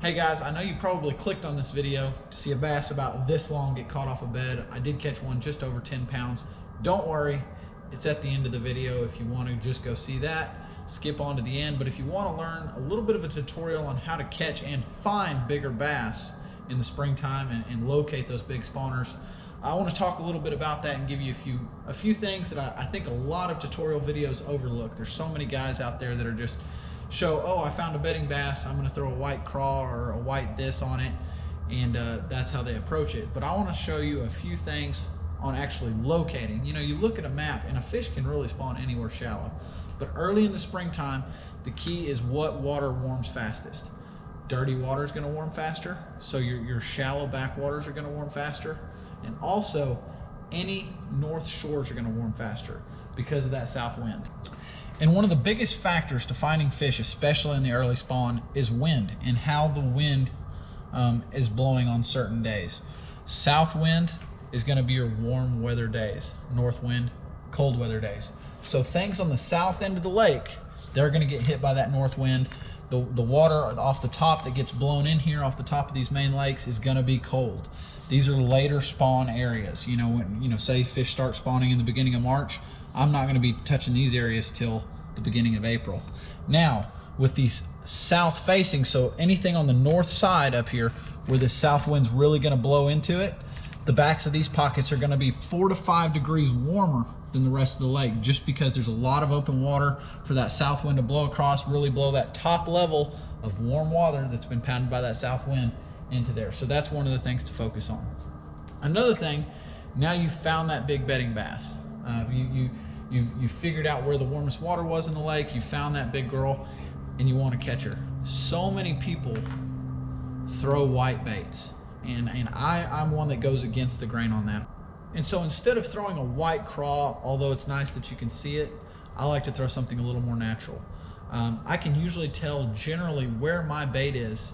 Hey guys, I know you probably clicked on this video to see a bass about this long get caught off a bed. I did catch one just over 10 pounds. Don't worry, it's at the end of the video. If you want to just go see that, skip on to the end. But if you want to learn a little bit of a tutorial on how to catch and find bigger bass in the springtime and locate those big spawners, I want to talk a little bit about that and give you a few things that I think a lot of tutorial videos overlook. There's so many guys out there that are just show, oh, I found a bedding bass, I'm going to throw a white craw or a white this on it, and that's how they approach it. But I want to show you a few things on actually locating. You know, you look at a map and a fish can really spawn anywhere shallow, but early in the springtime, the key is what water warms fastest. Dirty water is going to warm faster, so your shallow backwaters are going to warm faster, and also any north shores are going to warm faster because of that south wind. And one of the biggest factors to finding fish, especially in the early spawn, is wind and how the wind is blowing on certain days. South wind is going to be your warm weather days. North wind, cold weather days. So things on the south end of the lake, they're going to get hit by that north wind. The water off the top that gets blown in here off the top of these main lakes is going to be cold. These are later spawn areas. You know, when say fish start spawning in the beginning of March, I'm not going to be touching these areas till the beginning of April. Now, with these south facing, so anything on the north side up here where the south wind's really going to blow into it, the backs of these pockets are going to be 4 to 5 degrees warmer than the rest of the lake, just because there's a lot of open water for that south wind to blow across, really blow that top level of warm water that's been pounded by that south wind into there. So that's one of the things to focus on. Another thing, now you've found that big bedding bass. You figured out where the warmest water was in the lake, you found that big girl, and you want to catch her. So many people throw white baits, and I'm one that goes against the grain on that. And so instead of throwing a white craw, although it's nice that you can see it, I like to throw something a little more natural. I can usually tell generally where my bait is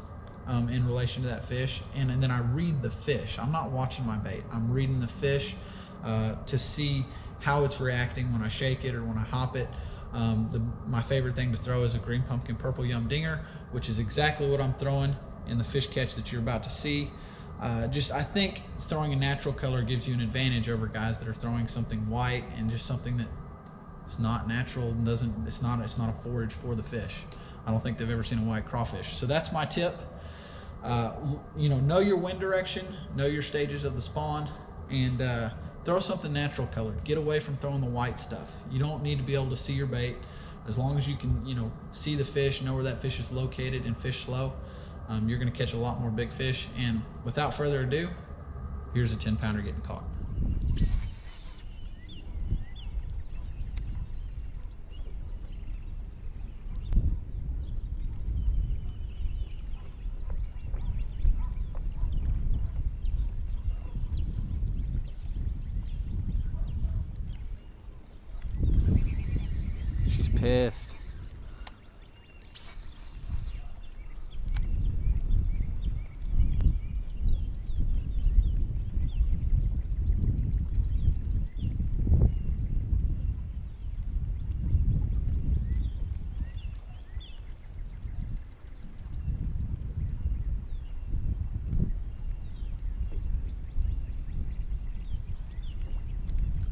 in relation to that fish, and then I read the fish. I'm not watching my bait, I'm reading the fish to see how it's reacting when I shake it or when I hop it. My favorite thing to throw is a green pumpkin purple yum dinger, which is exactly what I'm throwing in the fish catch that you're about to see. I think throwing a natural color gives you an advantage over guys that are throwing something white and just something that it's not natural and it's not a forage for the fish. I don't think they've ever seen a white crawfish. So that's my tip. Know your wind direction, know your stages of the spawn, and throw something natural colored. Get away from throwing the white stuff. You don't need to be able to see your bait. As long as you can, see the fish, know where that fish is located, and fish slow, you're going to catch a lot more big fish. And without further ado, here's a 10-pounder getting caught. Pissed.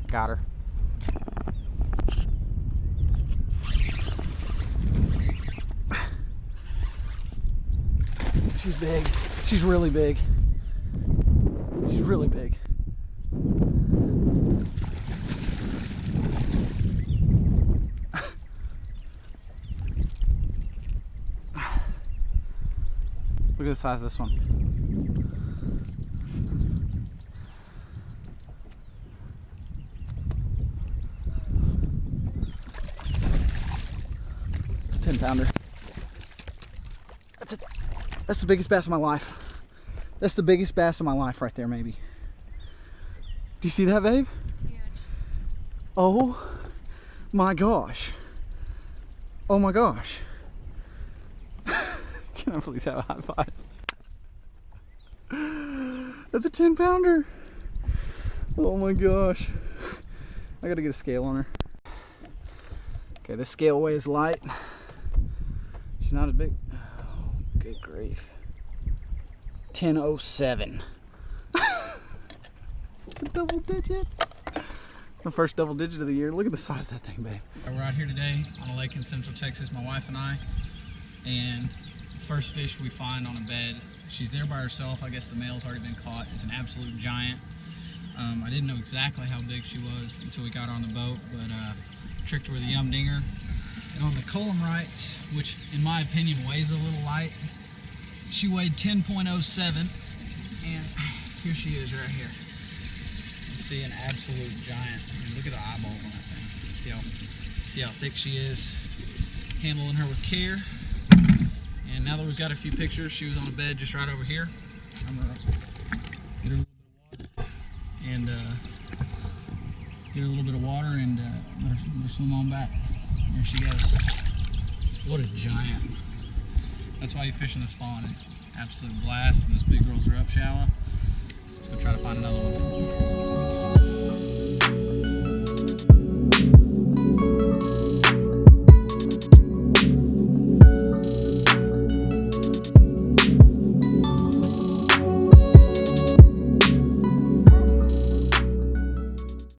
Got her. She's big. She's really big. She's really big. Look at the size of this one. It's a 10-pounder. That's the biggest bass of my life. That's the biggest bass of my life right there, maybe. Do you see that, babe? Yeah. Oh my gosh. Oh my gosh. Can I please have a high five? That's a 10-pounder. Oh my gosh. I gotta get a scale on her. Okay, this scale weighs light. She's not as big. Oh, good grief. 10.07. It's a double digit. The first double digit of the year. Look at the size of that thing, babe. We're out here today on a lake in Central Texas, my wife and I, and the first fish we find on a bed, she's there by herself. I guess the male's already been caught. It's an absolute giant. I didn't know exactly how big she was until we got her on the boat, but tricked her with a yum dinger. And on the Columrites, which in my opinion weighs a little light, she weighed 10.07, and here she is right here. You see an absolute giant. I mean, look at the eyeballs on that thing. See how thick she is. Handling her with care. And now that we've got a few pictures, she was on a bed just right over here. I'm gonna get her a little bit of water and get her a little bit of water and let her swim on back. There she goes. What a giant. That's why you fish in the spawn. It's absolute blast, and those big girls are up shallow. Let's go try to find another one.